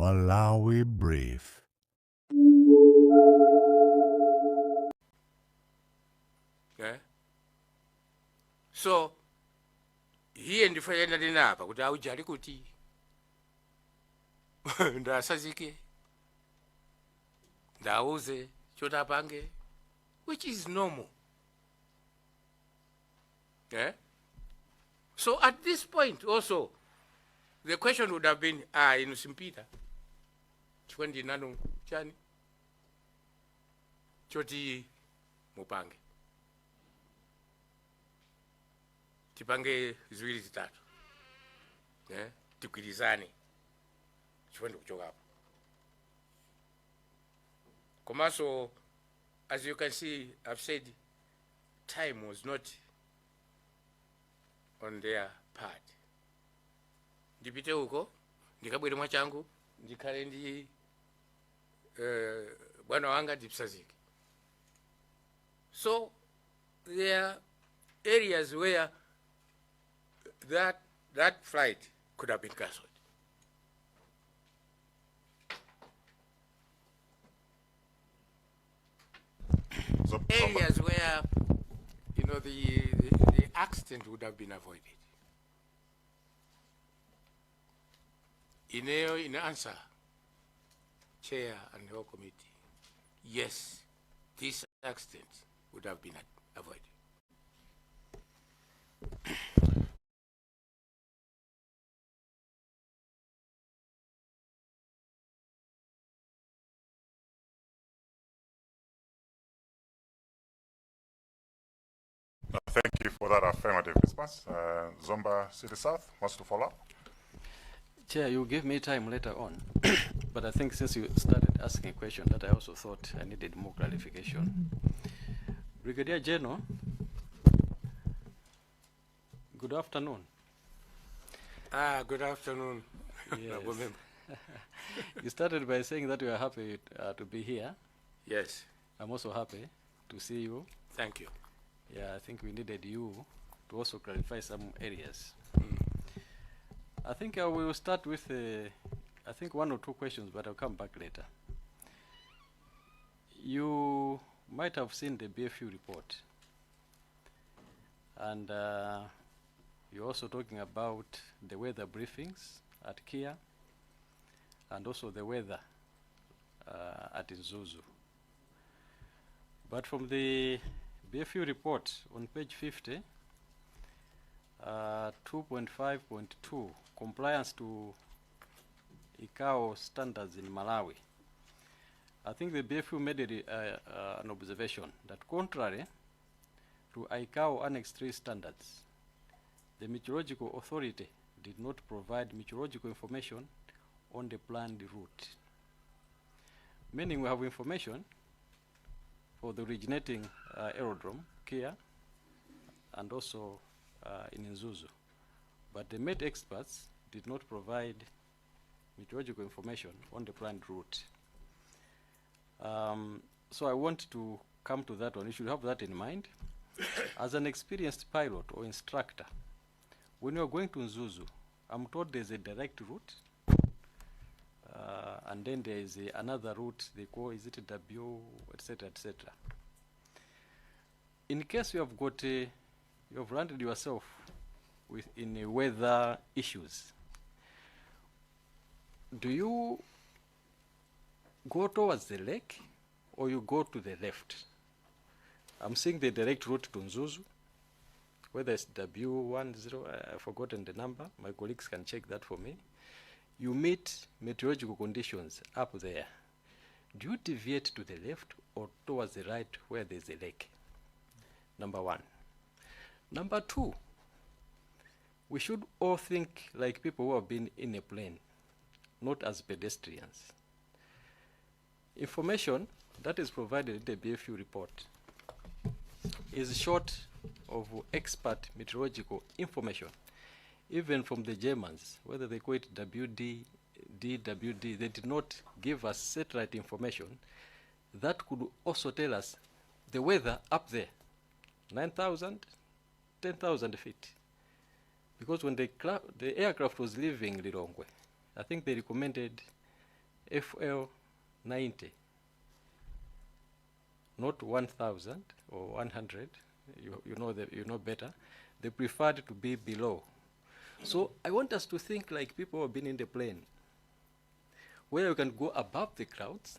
Malawi Brief. Okay. So hiye ndifanya ndinapa kuti aujali kuti ndasazike ndauze chotapange, which is normal. Okay. So at this point also the question would have been inusimpita chikwendi nanu chani choti mupange tipange ziwiri zitatu, tigwirizane chikwendi kuchokapo. Komanso, as you can see, I've said time was not on their part. Ndipite huko ndikabwere mwachangu ndikhale ndi bwana wanga ndipsazike. So there are areas where that flight could have been cancelled. Areas where the accident would have been avoided. In answer, Chair and the whole committee, yes, this accident would have been avoided. Thank you for that affirmative response. Zomba City South wants to follow up. Chair, you give me time later on, but I think since you started asking a question that I also thought I needed more clarification. Brigadier General, good afternoon. Good afternoon. Yes. You started by saying that you are happy to be here. Yes. I'm also happy to see you. Thank you. Yeah, I think we needed you to also clarify some areas. I think I will start with, I think 1 or 2 questions, but I'll come back later. You might have seen the BFU report. And you're also talking about the weather briefings at Kia and also the weather at Nzuzu. But from the BFU report on page 50, 2.5.2, compliance to ICAO standards in Malawi. I think the BFU made an observation that contrary to ICAO Annex 3 standards, the Meteorological Authority did not provide meteorological information on the planned route. Meaning we have information for the originating aerodrome, Kia, and also in Nzuzu. But the Met experts did not provide meteorological information on the planned route. So I want to come to that one. You should have that in mind. As an experienced pilot or instructor, when you're going to Nzuzu, I'm told there's a direct route, and then there is another route they call, is it a W, etc., etc. In case you have got you have landed yourself in weather issues, do you go towards the lake or you go to the left? I'm seeing the direct route to Nzuzu, whether it's W10, I've forgotten the number, my colleagues can check that for me. You meet meteorological conditions up there. Do you deviate to the left or towards the right where there's a lake? Number 1. Number 2, we should all think like people who have been in a plane, not as pedestrians. Information that is provided in the BFU report is short of expert meteorological information, even from the Germans, whether they call it WD, DWD, they did not give us satellite information that could also tell us the weather up there, 9,000, 10,000 feet. Because when the aircraft was leaving Lilongwe, I think they recommended FL 90, not 1,000 or 100. You know better. They preferred to be below. So I want us to think like people who have been in the plane, where you can go above the clouds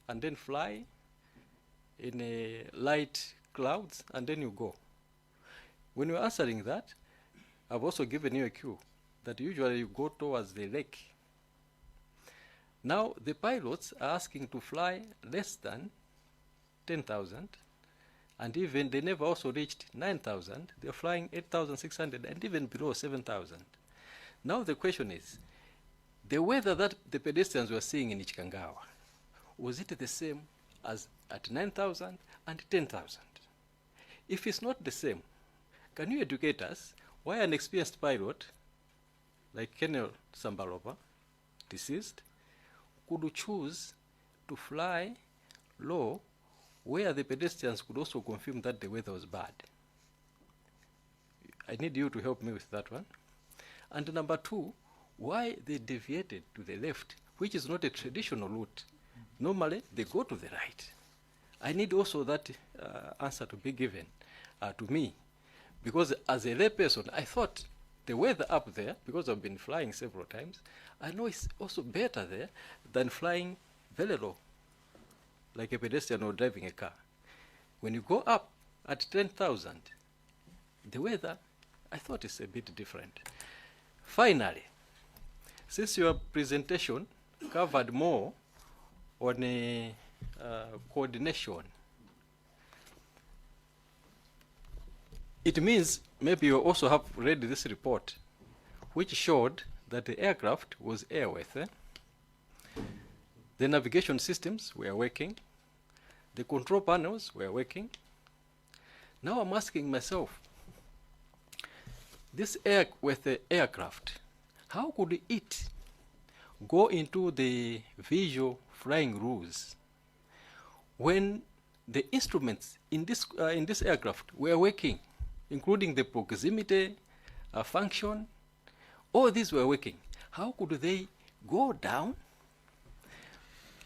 and then fly in a light clouds, and then you go. When you're answering that, I've also given you a cue that usually you go towards the lake. Now the pilots are asking to fly less than 10,000, and even they never also reached 9,000. They're flying 8,600 and even below 7,000. Now the question is, the weather that the pedestrians were seeing in Ichikangawa, was it the same as at 9,000 and 10,000? If it's not the same, can you educate us why an experienced pilot like Colonel Sambalova, deceased, could choose to fly low where the pedestrians could also confirm that the weather was bad? I need you to help me with that one. And number two, why they deviated to the left, which is not a traditional route. Normally, they go to the right. I need also that answer to be given to me, because as a layperson, I thought the weather up there, because I've been flying several times, I know it's also better there than flying very low, like a pedestrian or driving a car. When you go up at 10,000, the weather, I thought is a bit different. Finally, since your presentation covered more on coordination, it means maybe you also have read this report, which showed that the aircraft was airworthy. The navigation systems were working. The control panels were working. Now I'm asking myself, this airworthy aircraft, how could it go into the visual flying rules when the instruments in this aircraft were working, including the proximity function? All these were working. How could they go down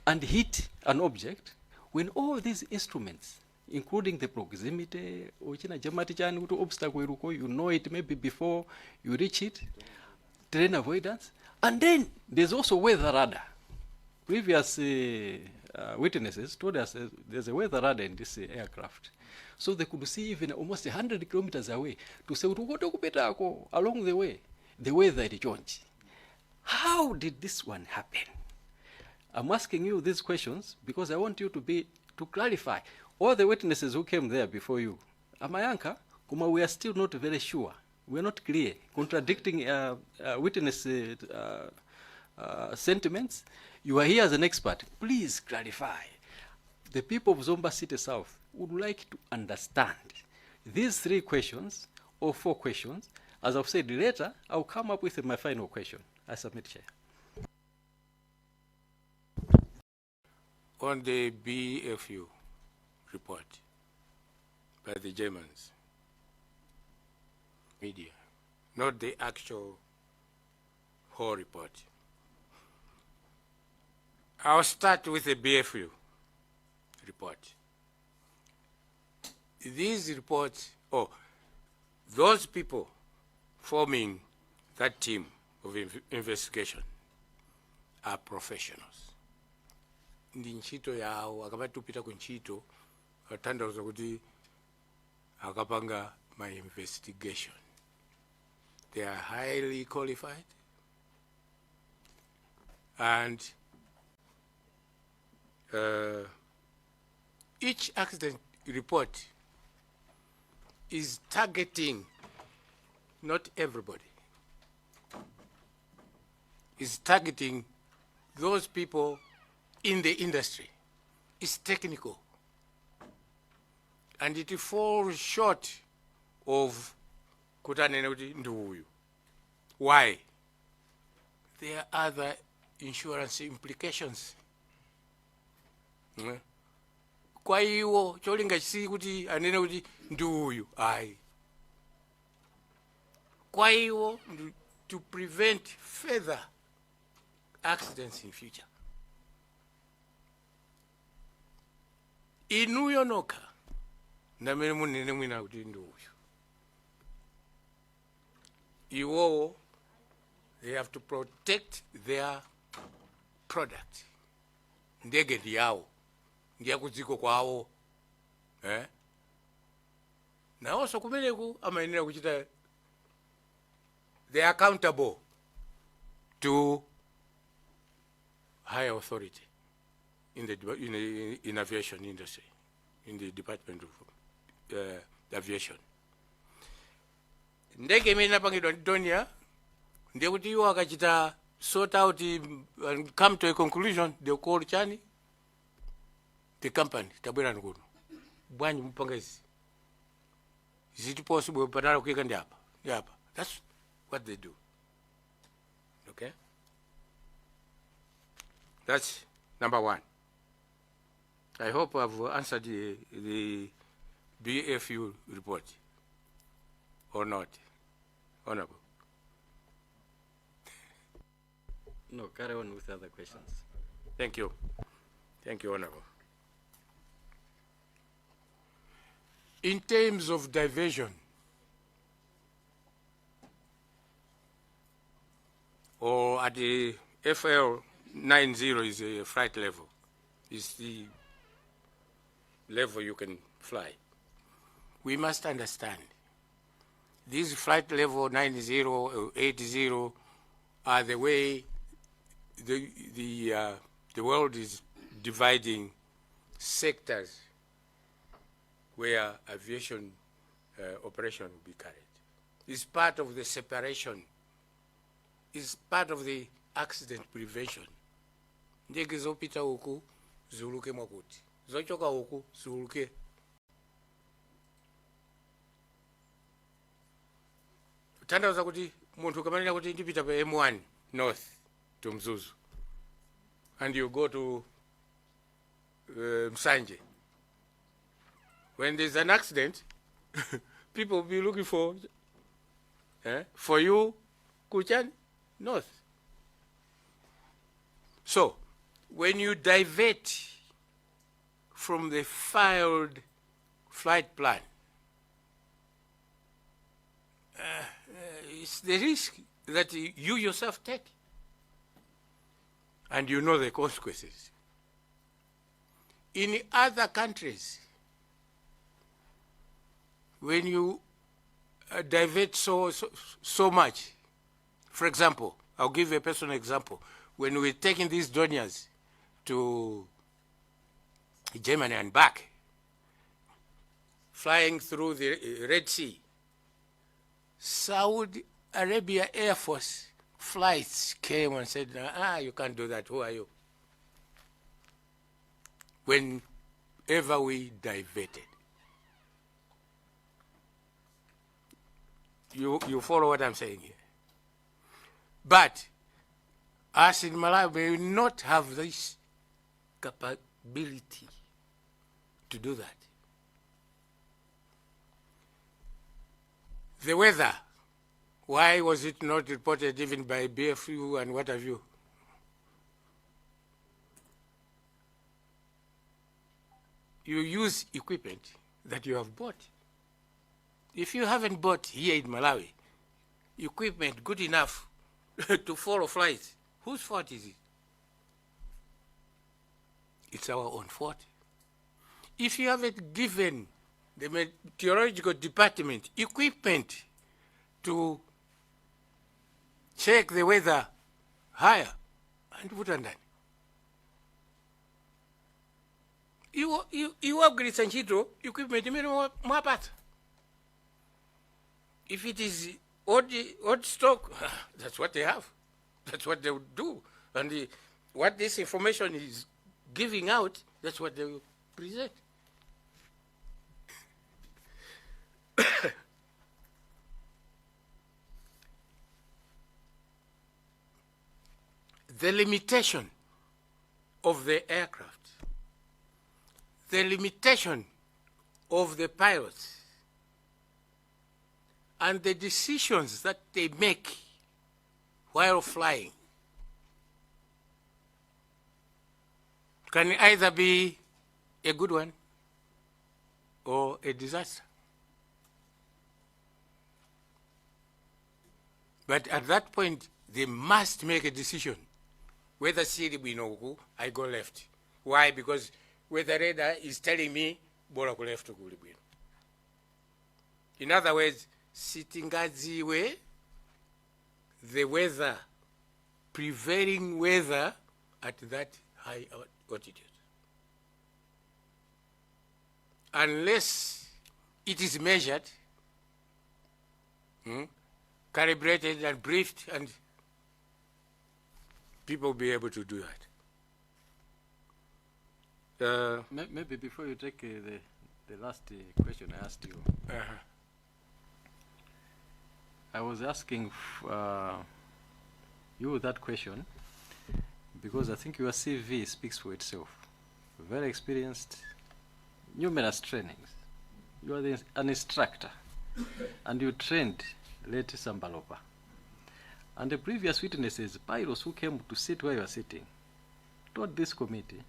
and hit an object when all these instruments, including the proximity, obstacle, you know it maybe before you reach it, terrain avoidance, and then there's also weather radar. Previous witnesses told us there's a weather radar in this aircraft. So they could see even almost 100 kilometers away to say, along the way, the weather is changed. How did this one happen? I'm asking you these questions because I want you to clarify. All the witnesses who came there before you, Amayanka, we are still not very sure. We are not clear, contradicting witness sentiments. You are here as an expert. Please clarify. The people of Zomba City South would like to understand these 3 questions or 4 questions. As I've said later, I'll come up with my final question. I submit, Chair. On the BFU report by the Germans media, not the actual whole report. I'll start with the BFU report. These reports, those people forming that team of investigation are professionals. Ndi ntchito yawo akamatupita ku ntchito atanthauza kuti akapanga my investigation. They are highly qualified, and each accident report is targeting not everybody. Is targeting those people in the industry. It's technical. And it falls short of kutanena kuti nduyu. Why? There are other insurance implications. Kwa hiyo cholinga chisi kuti anena kuti nduyu ai. Kwa hiyo to prevent further accidents in future. inuyo nokha namene munene mwina kuti ndi uyu iwowo they have to protect their product. Ndege ndi yawo ndiya kudziko kwawo nawonso kumeneku amayenera kuchita they are accountable to higher authority in the aviation industry, in the Department of Aviation. Ndege imene inapangidwa ndi Donia ndiye kuti iwo akachita sort out and come to a conclusion, they call chani the company tabwera kuno bwanyi mupanga izi. Is it possible patala kuyika ndi apa ndi apa? That's what they do. Okay, that's number one. I hope I've answered the BFU report or not, Honorable. No, carry on with other questions. Thank you. Thank you, Honorable. In terms of diversion, or at the FL 90 is a flight level, is the level you can fly. We must understand these flight level 90 or 80 are the way the world is dividing sectors where aviation operation will be carried. It's part of the separation. It's part of the accident prevention. Ndege zopita huku zuluke mwakuti, zochoka huku zuluke. Tanthauza kuti munthu kamanena kuti ndipita pa M1 north to Mzuzu and you go to Msanje. When there's an accident, people will be looking for you, Kuchan, north. So, when you divert from the filed flight plan, it's the risk that you yourself take. And you know the consequences. In other countries, when you divert so much, for example, I'll give you a personal example. When we're taking these Donias to Germany and back, flying through the Red Sea, Saudi Arabia Air Force flights came and said, you can't do that, who are you? Whenever we diverted. You follow what I'm saying here? But us in Malawi may not have this capability to do that. The weather, why was it not reported even by BFU and what have you? You use equipment that you have bought. If you haven't bought here in Malawi equipment good enough to follow flights, whose fault is it? It's our own fault. If you haven't given the meteorological department equipment to check the weather higher, and put on that. You upgrade Sanchito equipment mwapata. If it is old stock, that's what they have. That's what they would do. And what this information is giving out, that's what they will present. The limitation of the aircraft, the limitation of the pilots, and the decisions that they make while flying can either be a good one or a disaster. But at that point, they must make a decision. Whether Siribinoku, I go left. Why? Because weather radar is telling me, bora ku left kulibwino. In other words, sitingaziwe the weather, prevailing weather at that high altitude. Unless it is measured, calibrated and briefed, and people will be able to do that. Maybe before you take the last question I asked you, I was asking you that question because I think your CV speaks for itself. Very experienced, numerous trainings. You are an instructor, and you trained late Sambalopa. And the previous witnesses, pilots who came to sit where you are sitting, told this committee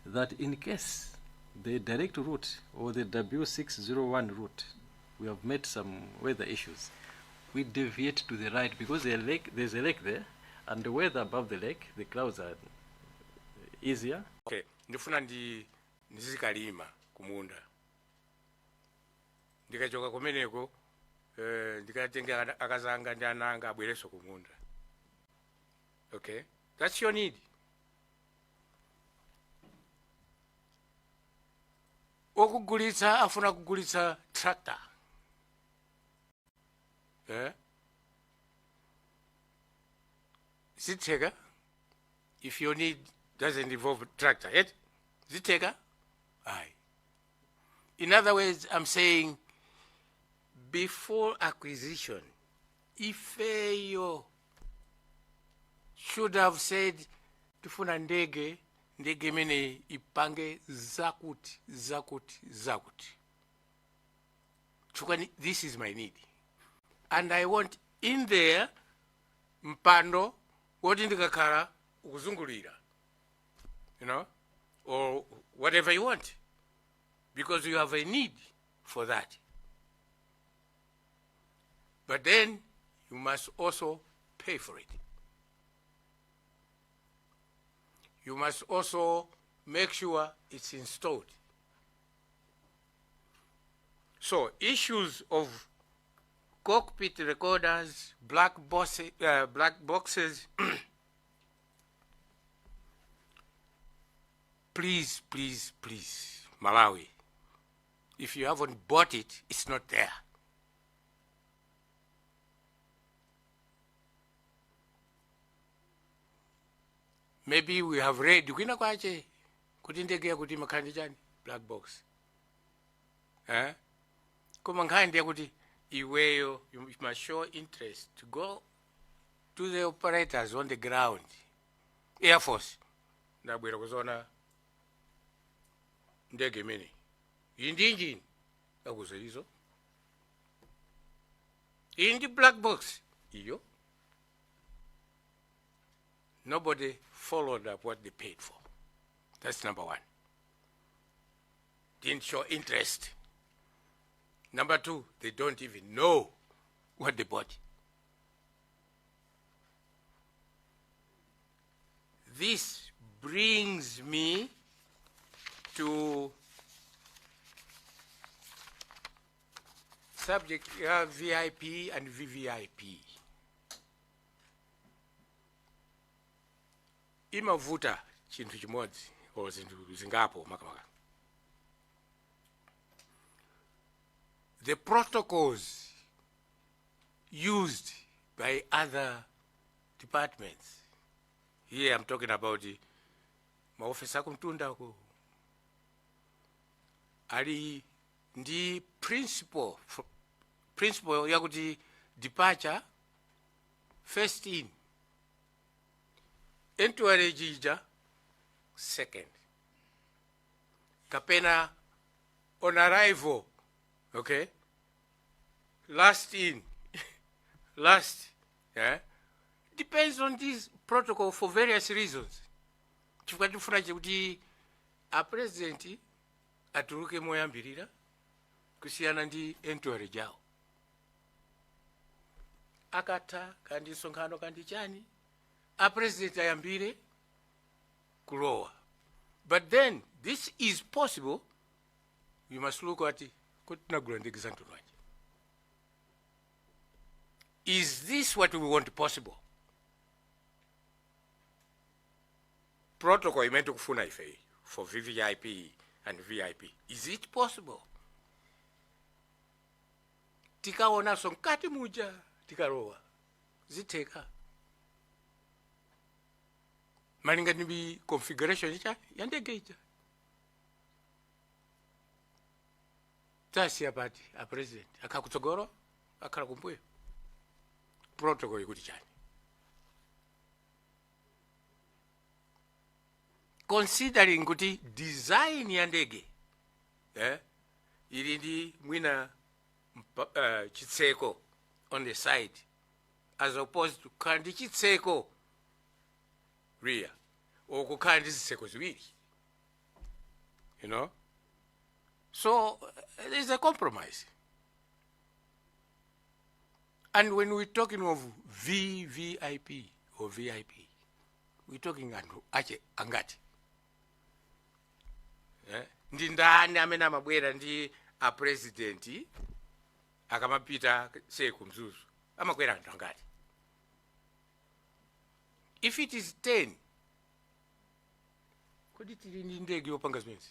that in case the direct route or the W601 route, we have met some weather issues, we deviate to the right because there's a lake there, and the weather above the lake, the clouds are easier. Okay, ndifuna ndizikalima kumunda. Ndikachoka kumeneko, ndikatenga akazanga ndi ananga abwereso kumunda. Okay, that's your need. Okugulitsa afuna kugulitsa tractor. Zitega, if your need doesn't involve tractor, yet Zitega, aye. In other words, I'm saying before acquisition, if you should have said tufuna ndege mene ipange zakuti. Chukani, this is my need. And I want in there mpando woti ndikakhala ukuzungulira, you know, or whatever you want, because you have a need for that. But then you must also pay for it. You must also make sure it's installed. So issues of cockpit recorders, black boxes, please, Malawi, if you haven't bought it, it's not there. Maybe we have read, kwina kwache, kuti ndege ya kuti makhandi chani, black box. Koma nkhandi ya kuti, iweyo, you must show interest to go to the operators on the ground. Air Force, ndabwera kuzona ndege mene. Indinjini, akuzo hizo. In the black box, iyo. Nobody followed up what they paid for. That's number one. Didn't show interest. Number two, they don't even know what they bought. This brings me to subject VIP and VVIP. Imavuta chinthu chimodzi or zinthu zingapo makamaka. The protocols used by other departments. Here I'm talking about the maofisa kumtunda ko. Ali ndi principle yakuti departure first in. Entry jija second. Kapena on arrival, okay? Last in, last, yeah? Depends on this protocol for various reasons. Chifukati kuti a president atuluke moyambirira kusiyana ndi entwere jawo akatha kandi nsonkhano kandi chani apresident ayambire kulowa. But then this is possible. We must look at it. Is this what we want possible? Protocol imeant to kufuna ife for VVIP and VIP. Is it possible? Tikaona sonkati muja tikarowa ziteka malinga nibi configuration icha yandege icha tasi apati a president akakutsogoro akhala kumbuyo protocol ikuti chani. Considering kuti design ya ndege ili ndi mwina chitseko on the side as opposed to kandi chitseko rear or kukhala ndi zitseko ziwiri, you know. So there's a compromise. And when we're talking of VVIP or VIP, we're talking ache angati. Ndi ndani amene amabwera ndi a president akamapita seku mzuzu amakwera anthu angati? If it is 10, kodi tili ndi ndege yopanga zimenezi?